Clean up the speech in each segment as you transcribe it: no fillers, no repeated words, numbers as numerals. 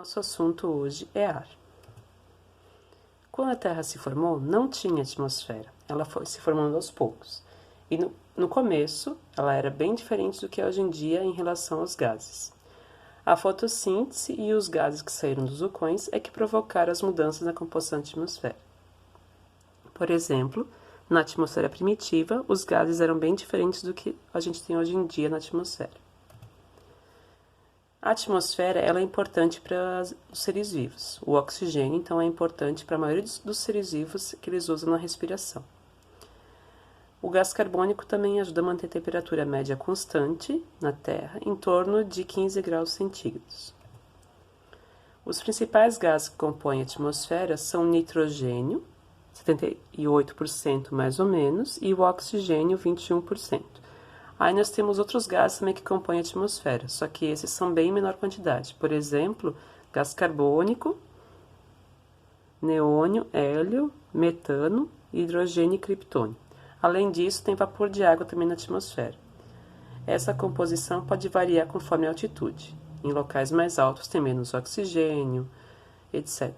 Nosso assunto hoje é ar. Quando a Terra se formou, não tinha atmosfera. Ela foi se formando aos poucos. E no começo, ela era bem diferente do que é hoje em dia em relação aos gases. A fotossíntese e os gases que saíram dos vulcões é que provocaram as mudanças na composição da atmosfera. Por exemplo, na atmosfera primitiva, os gases eram bem diferentes do que a gente tem hoje em dia na atmosfera. A atmosfera ela é importante para os seres vivos. O oxigênio, então, é importante para a maioria dos seres vivos que eles usam na respiração. O gás carbônico também ajuda a manter a temperatura média constante na Terra, em torno de 15 graus centígrados. Os principais gases que compõem a atmosfera são o nitrogênio, 78% mais ou menos, e o oxigênio, 21%. Aí nós temos outros gases também que compõem a atmosfera, só que esses são bem em menor quantidade. Por exemplo, gás carbônico, neônio, hélio, metano, hidrogênio e criptônio. Além disso, tem vapor de água também na atmosfera. Essa composição pode variar conforme a altitude. Em locais mais altos tem menos oxigênio, etc.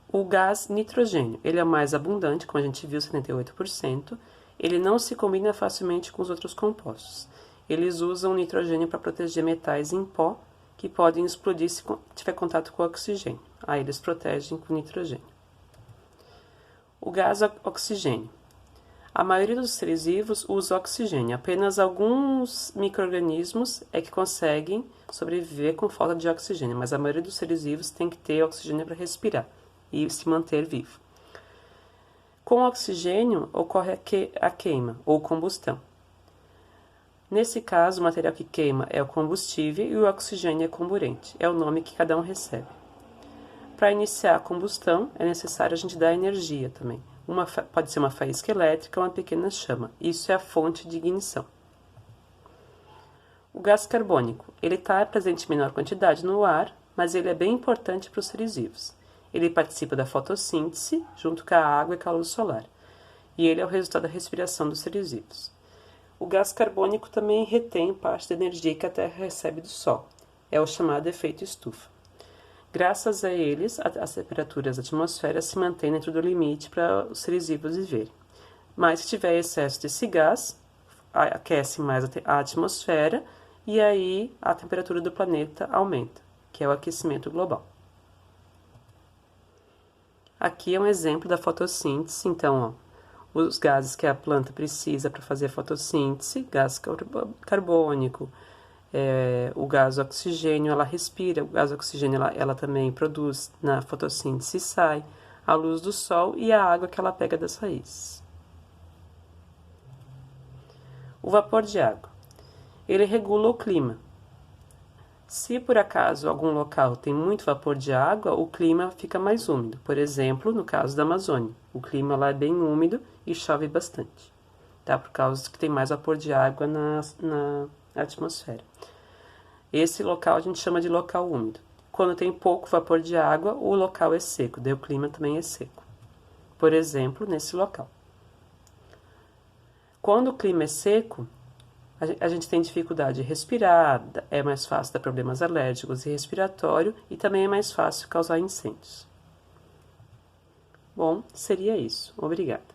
O gás nitrogênio, ele é mais abundante, como a gente viu, 78%. Ele não se combina facilmente com os outros compostos. Eles usam o nitrogênio para proteger metais em pó que podem explodir se tiver contato com o oxigênio. Aí eles protegem com o nitrogênio. O gás oxigênio. A maioria dos seres vivos usa oxigênio. Apenas alguns micro-organismos é que conseguem sobreviver com falta de oxigênio, mas a maioria dos seres vivos tem que ter oxigênio para respirar e se manter vivo. Com o oxigênio, ocorre a queima, ou combustão. Nesse caso, o material que queima é o combustível e o oxigênio é comburente. É o nome que cada um recebe. Para iniciar a combustão, é necessário a gente dar energia também. Pode ser uma faísca elétrica ou uma pequena chama. Isso é a fonte de ignição. O gás carbônico. Ele está presente em menor quantidade no ar, mas ele é bem importante para os seres vivos. Ele participa da fotossíntese, junto com a água e com a luz solar. E ele é o resultado da respiração dos seres vivos. O gás carbônico também retém parte da energia que a Terra recebe do Sol. É o chamado efeito estufa. Graças a eles, as temperaturas da atmosfera se mantêm dentro do limite para os seres vivos viverem. Mas se tiver excesso desse gás, aquece mais a atmosfera e aí a temperatura do planeta aumenta, que é o aquecimento global. Aqui é um exemplo da fotossíntese, então, os gases que a planta precisa para fazer a fotossíntese, gás carbônico, o gás oxigênio, ela respira, o gás oxigênio ela também produz na fotossíntese e sai, a luz do sol e a água que ela pega das raízes. O vapor de água, ele regula o clima. Se por acaso algum local tem muito vapor de água, o clima fica mais úmido. Por exemplo, no caso da Amazônia, o clima lá é bem úmido e chove bastante, tá? Por causa que tem mais vapor de água na atmosfera. Esse local a gente chama de local úmido. Quando tem pouco vapor de água, o local é seco, daí o clima também é seco. Por exemplo, nesse local. Quando o clima é seco, a gente tem dificuldade de respirar, é mais fácil dar problemas alérgicos e respiratórios e também é mais fácil causar incêndios. Bom, seria isso. Obrigada.